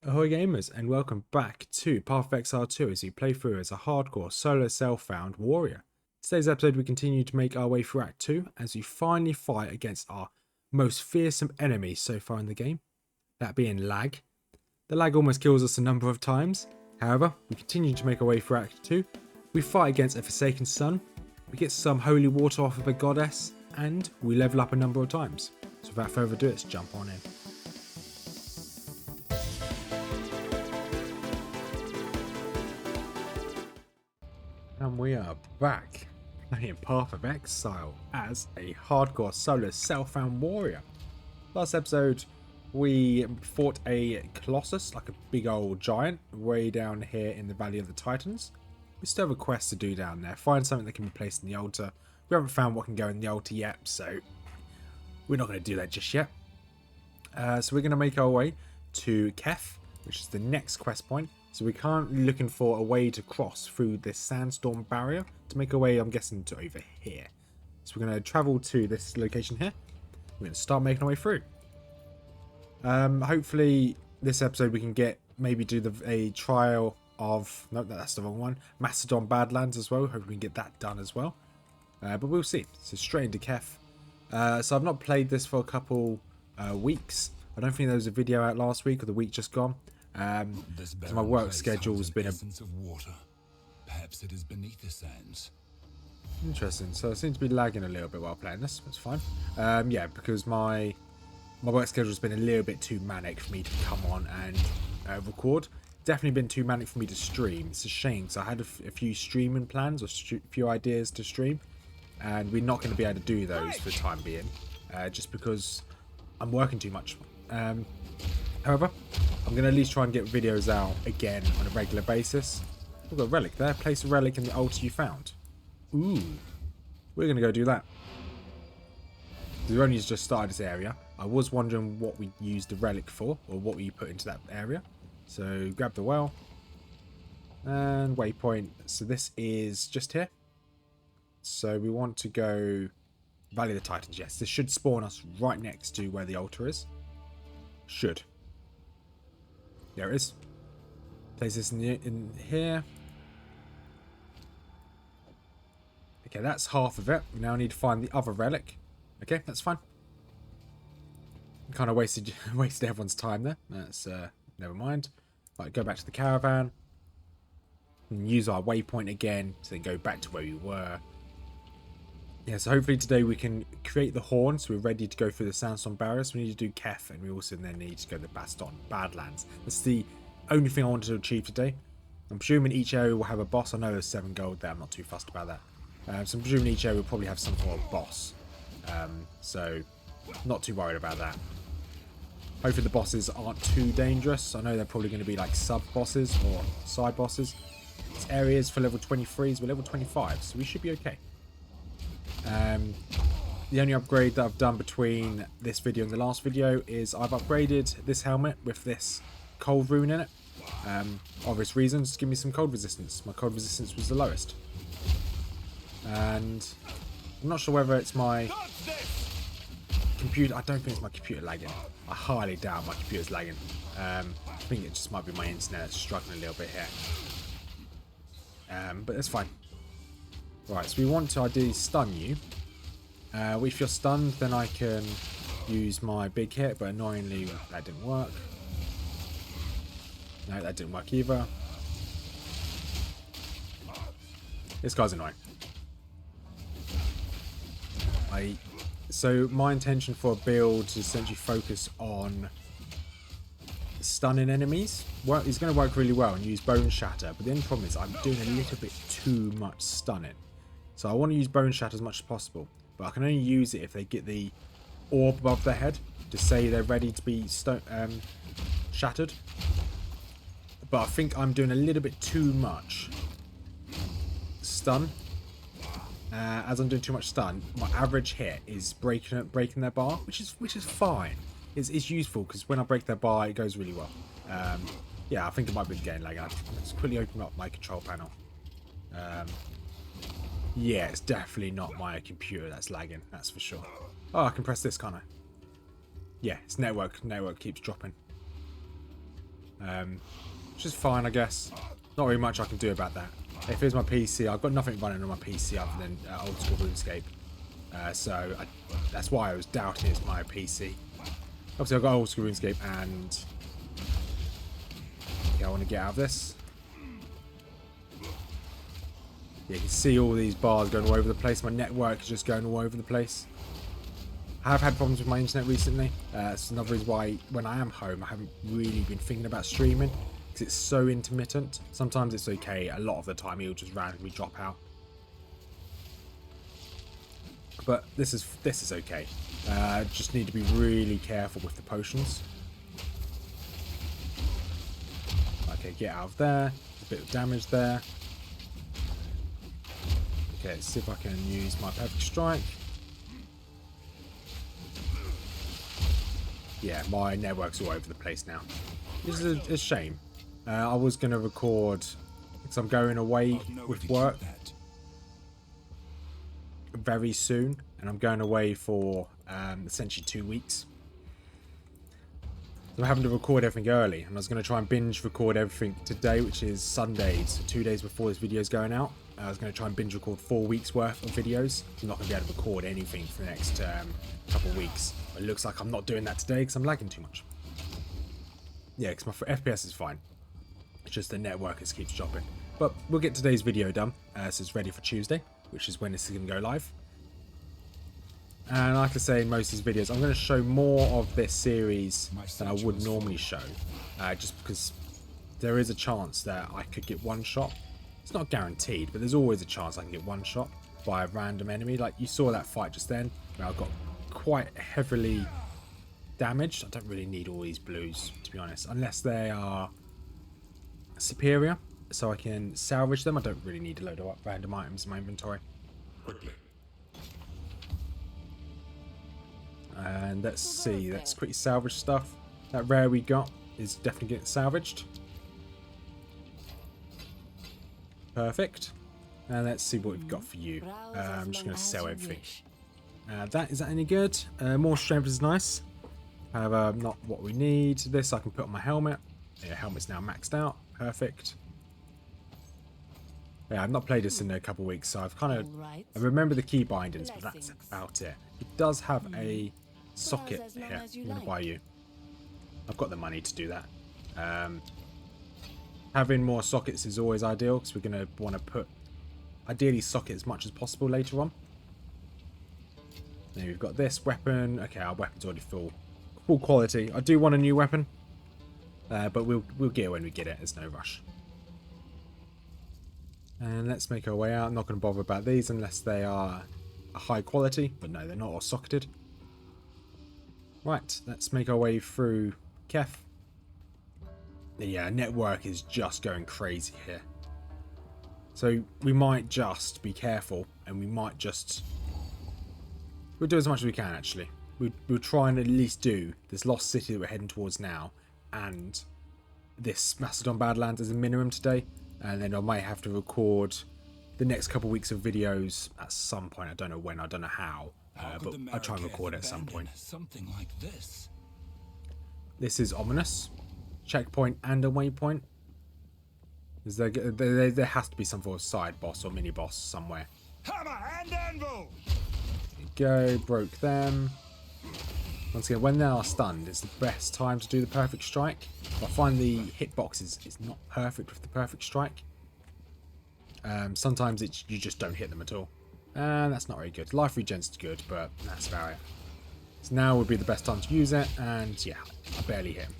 Ahoy gamers, and welcome back to Path of Exile 2 as you play through as a hardcore solo self-found warrior. Today's episode we continue to make our way through Act 2 as we finally fight against our most fearsome enemy so far in the game, that being lag. The lag almost kills us a number of times, however we continue to make our way through Act 2, we fight against a forsaken sun, we get some holy water off of a goddess, and we level up a number of times. So without further ado, let's jump on in. And we are back playing Path of Exile as a hardcore solo self-found warrior. Last episode we fought a Colossus, like a big old giant, way down here in the Valley of the Titans. We still have a quest to do down there, find something that can be placed in the altar. We haven't found what can go in the altar yet, so we're not going to do that just yet. So we're going to make our way to Kef, which is the next quest point. So we're currently looking for a way to cross through this sandstorm barrier to make our way, I'm guessing, to over here. So we're going to travel to this location here. We're going to start making our way through. Hopefully this episode we can get, maybe do a trial of, no, that's the wrong one, Macedon Badlands as well. Hope we can get that done as well. But we'll see. So straight into Kef. So I've not played this for a couple weeks. I don't think there was a video out last week or the week just gone. So my work schedule has been of water. Perhaps it is beneath the sands. Interesting. So I seem to be lagging a little bit while playing this. That's fine. Yeah, because my work schedule has been a little bit too manic for me to come on and record. Definitely been too manic for me to stream. It's a shame. So I had a few streaming plans or a few ideas to stream, and we're not going to be able to do those for the time being, just because I'm working too much. However, I'm going to at least try and get videos out again on a regular basis. We've got a relic there. Place a relic in the altar you found. Ooh. We're going to go do that. We've only just started this area. I was wondering what we used the relic for, or what we put into that area. So grab the well. And waypoint. So this is just here. So we want to go Valley of the Titans. Yes, this should spawn us right next to where the altar is. Should. There it is. Place this in here. Okay, that's half of it. We now need to find the other relic. Okay, that's fine. Kind of wasted everyone's time there. That's never mind. Right, go back to the caravan. And use our waypoint again to then go back to where we were. Yeah, so hopefully today we can create the horn, so we're ready to go through the sandstorm barriers. We need to do Kef, and we also then need to go to the Baston Badlands. That's the only thing I wanted to achieve today. I'm presuming each area will have a boss. I know there's 7 gold there. I'm not too fussed about that. So I'm presuming each area will probably have some sort of boss. So not too worried about that. Hopefully the bosses aren't too dangerous. I know they're probably going to be like sub-bosses or side bosses. This area is for level 23s. We're level 25, so we should be okay. The only upgrade that I've done between this video and the last video is I've upgraded this helmet with this cold rune in it. Obvious reasons, to give me some cold resistance. My cold resistance was the lowest. And I'm not sure whether it's my computer. I don't think it's my computer lagging. I highly doubt my computer's lagging. I think it just might be my internet that's struggling a little bit here. But that's fine. Right, so we want to ideally stun you. If you're stunned, then I can use my big hit, but annoyingly that didn't work. No, that didn't work either. This guy's annoying. So my intention for a build is essentially focus on stunning enemies. It's going to work really well and use Bone Shatter, but the only problem is I'm doing a little bit too much stunning. So I want to use Bone Shatter as much as possible, but I can only use it if they get the orb above their head to say they're ready to be shattered. But I think I'm doing a little bit too much stun. As I'm doing too much stun, my average hit is breaking their bar, which is fine. It's useful because when I break their bar, it goes really well. Yeah, I think it might be getting lag. Let's quickly open up my control panel. Yeah, it's definitely not my computer that's lagging, that's for sure. Oh, I can press this, can't I? Yeah, it's network. Network keeps dropping. which is fine, I guess. Not really much I can do about that. If it's my PC, I've got nothing running on my PC other than old school RuneScape. That's why I was doubting it's my PC. Obviously, I've got old school RuneScape and I want to get out of this. Yeah, you can see all these bars going all over the place. My network is just going all over the place. I have had problems with my internet recently. That's another reason why when I am home, I haven't really been thinking about streaming. Because it's so intermittent. Sometimes it's okay. A lot of the time, it'll just randomly drop out. But this is okay. Just need to be really careful with the potions. Okay, get out of there. A bit of damage there. Okay, let's see if I can use my perfect strike. Yeah, my network's all over the place now. This is a shame. I was going to record because I'm going away with work very soon, and I'm going away for essentially 2 weeks. So I'm having to record everything early, and I was going to try and binge record everything today, which is Sunday, so 2 days before this video is going out. I was going to try and binge record 4 weeks worth of videos. I'm not going to be able to record anything for the next couple of weeks. It looks like I'm not doing that today because I'm lagging too much. Yeah, because my FPS is fine. It's just the network keeps dropping. But we'll get today's video done, so it's ready for Tuesday, which is when this is going to go live. And like I say in most of these videos, I'm going to show more of this series than I would normally show. Just because there is a chance that I could get one shot. It's not guaranteed, but there's always a chance I can get one shot by a random enemy. Like you saw that fight just then, where I got quite heavily damaged. I don't really need all these blues, to be honest, unless they are superior, so I can salvage them. I don't really need a load of random items in my inventory. Quickly. And let's see, that's pretty salvage stuff. That rare we got is definitely getting salvaged. Perfect. And let's see what we've got for you. I'm just going to sell everything. Is that any good? More strength is nice. However, not what we need. This I can put on my helmet. Yeah, helmet's now maxed out. Perfect. Yeah, I've not played this in a couple of weeks, so I've kind of... I remember the key bindings, but that's about it. It does have a socket here. I'm going to buy you. I've got the money to do that. Having more sockets is always ideal, because we're going to want to put, ideally, socket as much as possible later on. Then we've got this weapon. Okay, our weapon's already full quality. I do want a new weapon, but we'll get it when we get it. There's no rush. And let's make our way out. I'm not going to bother about these unless they are a high quality, but no, they're not all socketed. Right, let's make our way through Kef. Yeah, network is just going crazy here. So we might just be careful, and we might just... We'll do as much as we can, actually. We'll try and at least do this Lost City that we're heading towards now, and this Macedon Badlands as a minimum today. And then I might have to record the next couple of weeks of videos at some point. I don't know when, I don't know how, but I'll try and record it at some point. Something like this. This is ominous. Checkpoint and a waypoint. There has to be some sort of side boss or mini boss somewhere. Hammer and anvil. There you go, broke them. Once again, when they are stunned, it's the best time to do the perfect strike. I find the hitbox is not perfect with the perfect strike. Sometimes you just don't hit them at all. And that's not very good. Life regen's good, but that's about it. So now would be the best time to use it, and yeah, I barely hit him.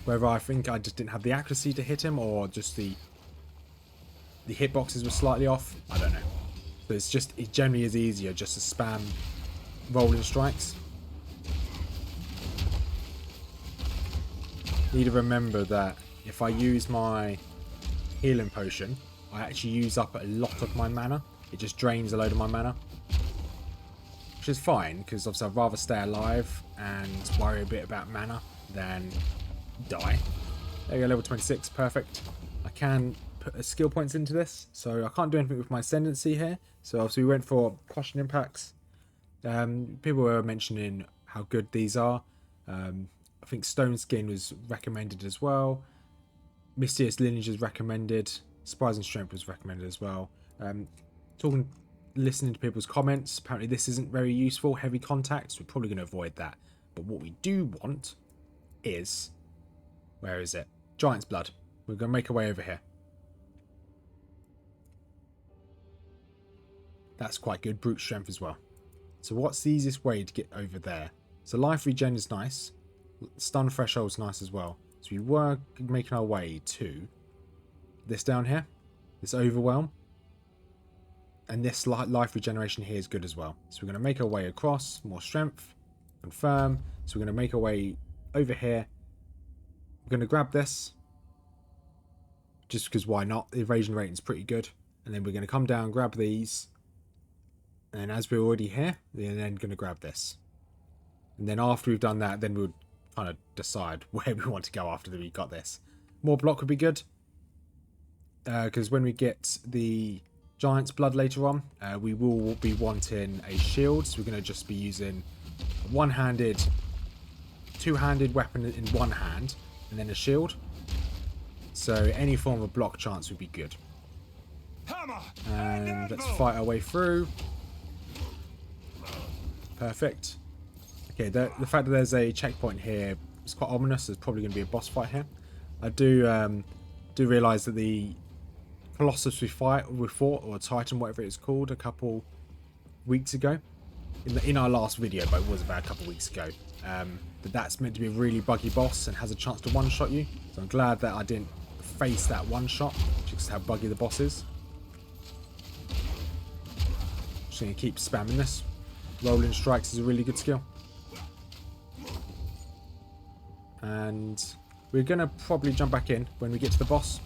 Whether I think I just didn't have the accuracy to hit him, or just the hitboxes were slightly off, I don't know. But it generally is easier just to spam rolling strikes. Need to remember that if I use my healing potion, I actually use up a lot of my mana. It just drains a load of my mana, which is fine, because obviously I'd rather stay alive and worry a bit about mana than die. There you go, level 26, perfect. I can put skill points into this, so I can't do anything with my ascendancy here. So obviously we went for crushing impacts. People were mentioning how good these are. I think Stone Skin was recommended as well. Mysterious Lineage is recommended. Surprising Strength was recommended as well. Listening to people's comments, apparently this isn't very useful. Heavy Contact, so we're probably going to avoid that. But what we do want is... Where is it? Giant's Blood. We're going to make our way over here. That's quite good. Brute Strength as well. So what's the easiest way to get over there? So life regen is nice. Stun threshold is nice as well. So we were making our way to this down here. This Overwhelm. And this life regeneration here is good as well. So we're going to make our way across. More strength. Confirm. So we're going to make our way over here. We're going to grab this. Just because why not? The evasion rating is pretty good. And then we're going to come down, grab these. And as we're already here, we're then going to grab this. And then after we've done that, then we'll kind of decide where we want to go after we got this. More block would be good. Because when we get the Giant's Blood later on, we will be wanting a shield. So we're going to just be using a one-handed, two-handed weapon in one hand. And then a shield. So any form of block chance would be good. And let's fight our way through. Perfect. Okay, the fact that there's a checkpoint here is quite ominous. There's probably going to be a boss fight here. I do realise that the Colossus we fought, or Titan, whatever it's called, a couple weeks ago, in our last video, but it was about a couple weeks ago, that that's meant to be a really buggy boss and has a chance to one-shot you. So I'm glad that I didn't face that one-shot, just how buggy the boss is. Just going to keep spamming this. Rolling strikes is a really good skill. And we're going to probably jump back in when we get to the boss.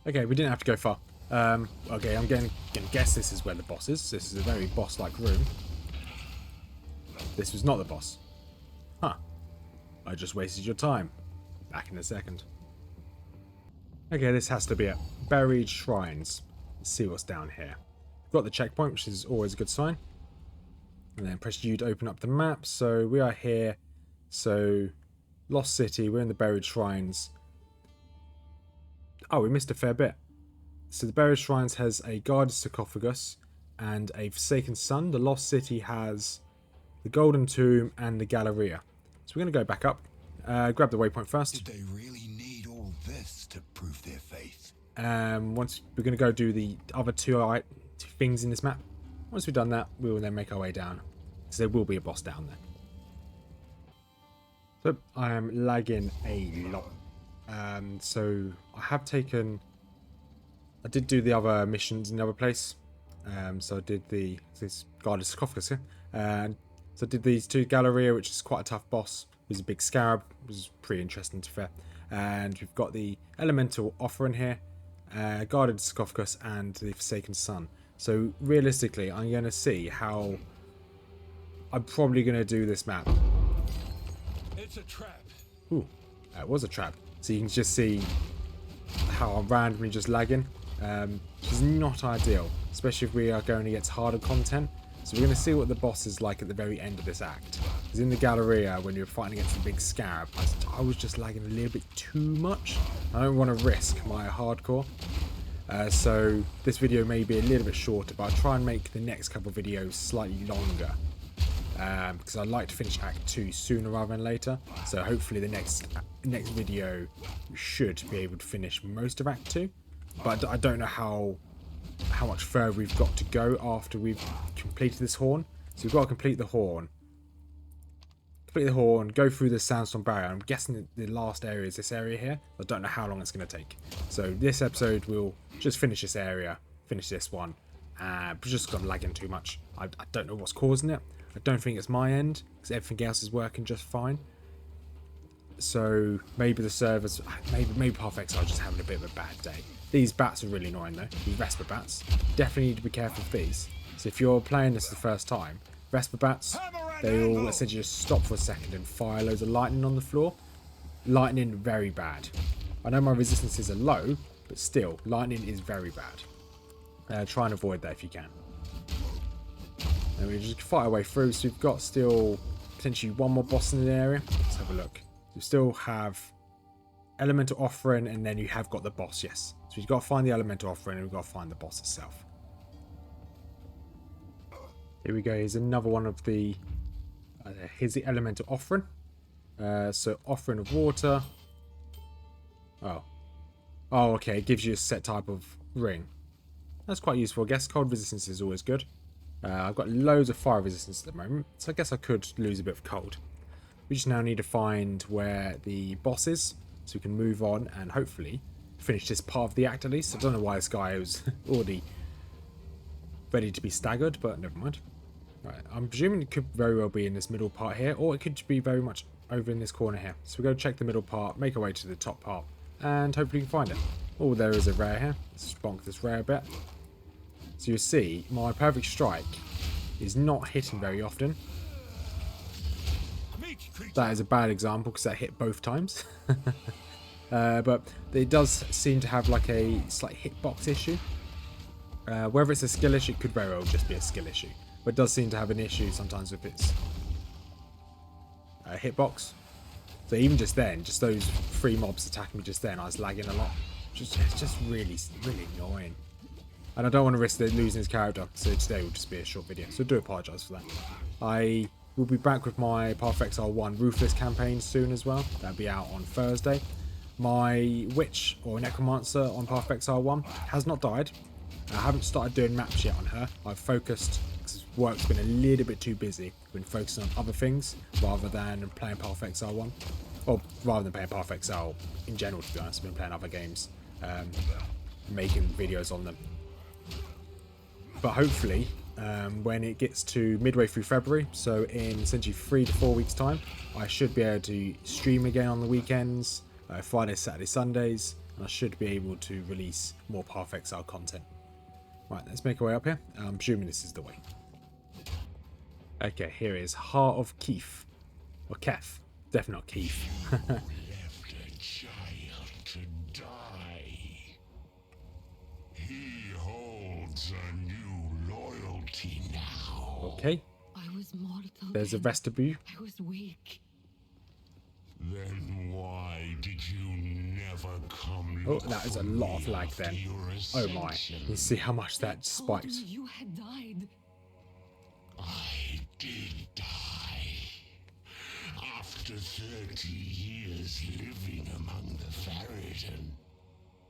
Okay, we didn't have to go far. Okay, I'm going to guess this is where the boss is. This is a very boss-like room. This was not the boss. Huh. I just wasted your time. Back in a second. Okay, this has to be it. Buried Shrines. Let's see what's down here. Got the checkpoint, which is always a good sign. And then press U to open up the map. So we are here. So Lost City, we're in the Buried Shrines. Oh, we missed a fair bit. So the Buried Shrines has a guarded sarcophagus and a Forsaken Sun. The Lost City has the Golden Tomb and the Galleria. So we're going to go back up. Grab the waypoint first. Did they really need all this to prove their faith? Once we're going to go do the other two things in this map. Once we've done that, we will then make our way down. So there will be a boss down there. So I am lagging a lot. So I have taken... I did do the other missions in the other place. So I did this guarded sarcophagus here. And so I did these two Galleria, which is quite a tough boss. It was a big scarab. It was pretty interesting to be fair. And we've got the Elemental Offering here. Guarded sarcophagus and the Forsaken Sun. So realistically, I'm going to see how I'm probably going to do this map. It's a trap. Ooh, it was a trap. So you can just see how I'm randomly just lagging. Which is not ideal, especially if we are going against harder content. So we're going to see what the boss is like at the very end of this act. Because in the Galleria, when you're fighting against the big scarab, I was just lagging a little bit too much. I don't want to risk my hardcore. So this video may be a little bit shorter, but I'll try and make the next couple of videos slightly longer. Because I'd like to finish Act 2 sooner rather than later. So hopefully the next video we should be able to finish most of Act 2. But I don't know how much further we've got to go after we've completed this horn. So we've got to complete the horn. Go through the sandstone barrier. I'm guessing the last area is this area here. I don't know how long it's going to take. So this episode we'll just finish this area, finish this one. Just because I'm lagging too much. I don't know what's causing it. I don't think it's my end, because everything else is working just fine. So maybe the servers, maybe Path of Exile are just having a bit of a bad day. These bats are really annoying though, these Vesper bats. Definitely need to be careful of these. So if you're playing this the first time, Vesper bats, they all essentially just stop for a second and fire loads of lightning on the floor. Lightning, very bad. I know my resistances are low, but still, lightning is very bad. Try and avoid that if you can. And we just fight our way through, so we've got still potentially one more boss in the area. Let's have a look. You still have Elemental Offering, and then you have got the boss, yes. So you've got to find the Elemental Offering, and we've got to find the boss itself. Here we go. Here's another one of the... here's the Elemental Offering. So Offering of Water. Oh, okay. It gives you a set type of ring. That's quite useful, I guess. Cold resistance is always good. I've got loads of fire resistance at the moment, so I guess I could lose a bit of cold. We just now need to find where the boss is, so we can move on and hopefully finish this part of the act at least. I don't know why this guy was already ready to be staggered, but never mind. Right, I'm presuming it could very well be in this middle part here, or it could be very much over in this corner here. So we go check the middle part, make our way to the top part, and hopefully we can find it. Oh, there is a rare here. Let's bonk this rare a bit. So you see, my perfect strike is not hitting very often. That is a bad example because that hit both times. But it does seem to have like a slight hitbox issue. Whether it's a skill issue, it could very well just be a skill issue. But it does seem to have an issue sometimes with its hitbox. So even just then, just those 3 mobs attacking me just then, I was lagging a lot. It's just really annoying. And I don't want to risk losing his character, so today will just be a short video. So I do apologise for that. I will be back with my Path of Exile 1 Ruthless campaign soon as well. That'll be out on Thursday. My Witch or Necromancer on Path of Exile 1 has not died. I haven't started doing maps yet on her. I've focused, because work's been a little bit too busy. I've been focusing on other things rather than playing Path of Exile 1. Or rather than playing Path of Exile in general, to be honest. I've been playing other games, making videos on them. But hopefully, when it gets to midway through February, so in essentially 3 to 4 weeks' time, I should be able to stream again on the weekends, Fridays, Saturdays, Sundays, and I should be able to release more Path of Exile content. Right, let's make our way up here. I'm presuming this is the way. Okay, here is Heart of Keith. Or Keth. Definitely not Keith. Left a child to die. He holds a new loyalty now. Okay. I was mortal. There's a vestibule. I was weak. Then why did you never come? Oh, that is a lot of lag then. Oh my. You see how much that Told spiked. me you had died. I did die. After 30 years living among the Faradan,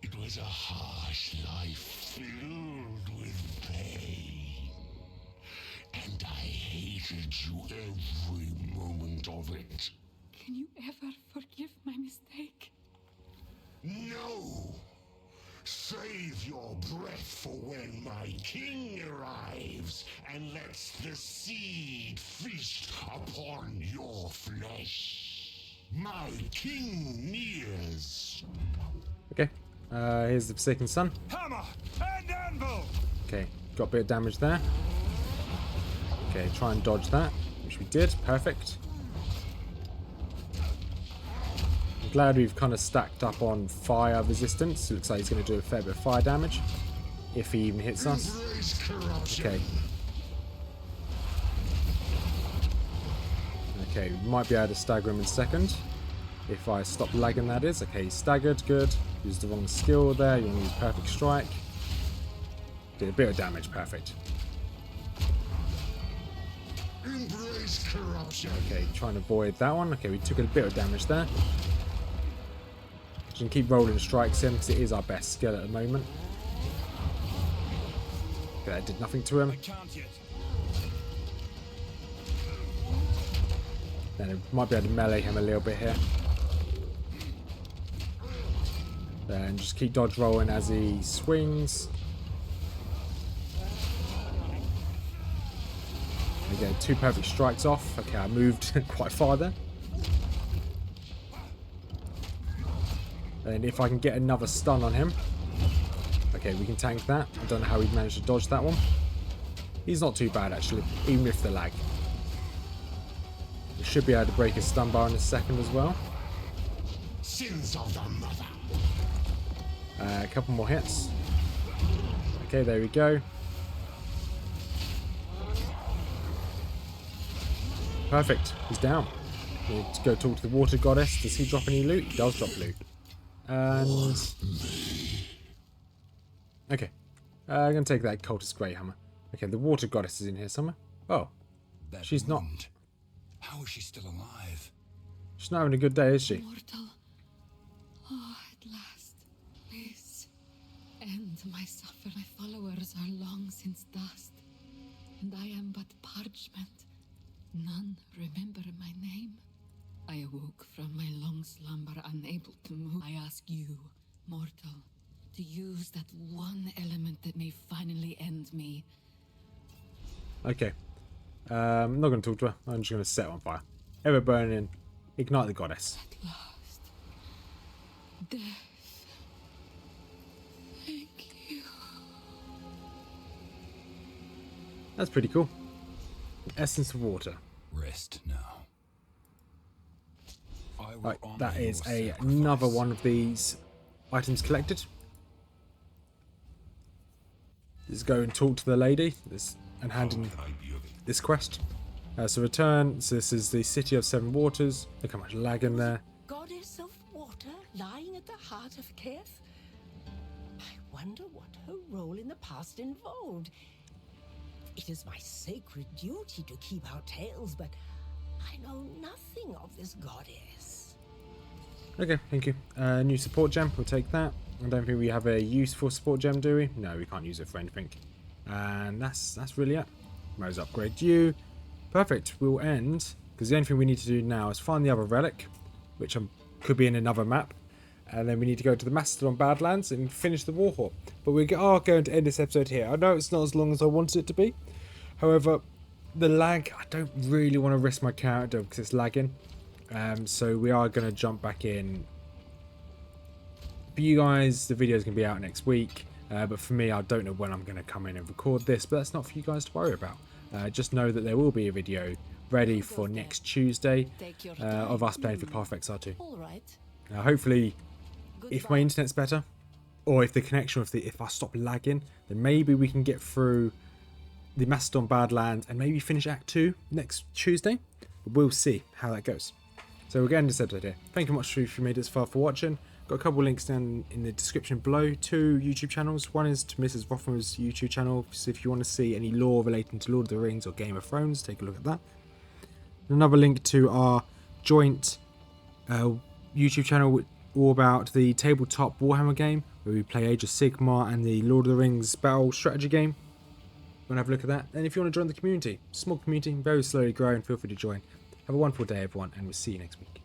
it was a harsh life filled with pain. And I hated you every moment of it. Can you ever forgive my mistake? No! Save your breath for when my king arrives and lets the seed feast upon your flesh. My king nears. Okay. Here's the Forsaken Sun. Hammer and anvil! Okay, got a bit of damage there. Okay, try and dodge that, which we did. Perfect. I'm glad we've kind of stacked up on fire resistance. Looks like he's going to do a fair bit of fire damage, if he even hits us. Okay. Okay, we might be able to stagger him in a second. If I stop lagging, that is. Okay, he's staggered, good. Used the wrong skill there. You want to use Perfect Strike. Did a bit of damage, perfect. Embrace corruption. Okay, try and avoid that one. Okay, we took a bit of damage there. We can keep rolling strikes in because it is our best skill at the moment. Okay, that did nothing to him. Then it might be able to melee him a little bit here. Then just keep dodge rolling as he swings. There we go, 2 perfect strikes off. Okay, I moved quite far there. And if I can get another stun on him. Okay, we can tank that. I don't know how he managed to dodge that one. He's not too bad actually, even with the lag. We should be able to break his stun bar in a second as well. Sins of the mother. A couple more hits. Okay, there we go. Perfect. He's down. We need to go talk to the water goddess. Does he drop any loot? He does drop loot. And... okay. I'm going to take that cultist grey hammer. Okay, the water goddess is in here somewhere. Oh. That She's not. wound. How is she still alive? She's not having a good day, is she? Mortal. Oh, at last. Please. End my suffer. My followers are long since dust. And I am but parchment. None remember my name. I awoke from my long slumber, unable to move. I ask you, mortal, to use that one element that may finally end me. Okay. I'm not going to talk to her. I'm just going to set her on fire. Ever burning. Ignite the goddess. At last. Death. Thank you. That's pretty cool. Essence of water. Rest now. I will Right, honor that is your another sacrifice. one of these items collected. Let's go and talk to the lady and hand in How can I be of this quest. So return. So this is the City of Seven Waters. Look how much lag in there. Goddess of water lying at the heart of Keth? I wonder what her role in the past involved. It is my sacred duty to keep our tales, but I know nothing of this goddess. Okay, thank you. New support gem. We'll take that. I don't think we have a useful support gem, do we? No, we can't use it for anything. And that's really it. Mo's upgrade you. Perfect. We'll end because the only thing we need to do now is find the other relic, which could be in another map, and then we need to go to the Mastodon Badlands and finish the Warhawk. But we are going to end this episode here. I know it's not as long as I wanted it to be. However, the lag, I don't really want to risk my character because it's lagging. So we are going to jump back in. For you guys, the video is going to be out next week. But for me, I don't know when I'm going to come in and record this. But that's not for you guys to worry about. Just know that there will be a video ready for next Tuesday of us playing for Path of Exile 2. All right. Hopefully, if my Goodbye. internet's better, or if the connection, if I stop lagging, then maybe we can get through the Mastodon Badlands and maybe finish Act 2 next Tuesday. But we'll see how that goes. So we're getting this episode here. Thank you much if you made it this far for watching. Got a couple of links down in the description below. 2 YouTube channels. One is to Mrs Rothmers YouTube channel. So if you want to see any lore relating to Lord of the Rings or Game of Thrones, take a look at that. Another link to our joint YouTube channel all about the tabletop Warhammer game where we play Age of Sigmar and the Lord of the Rings battle strategy game. Go and have a look at that. And if you want to join the community, small community, very slowly growing, feel free to join. Have a wonderful day everyone, and we'll see you next week.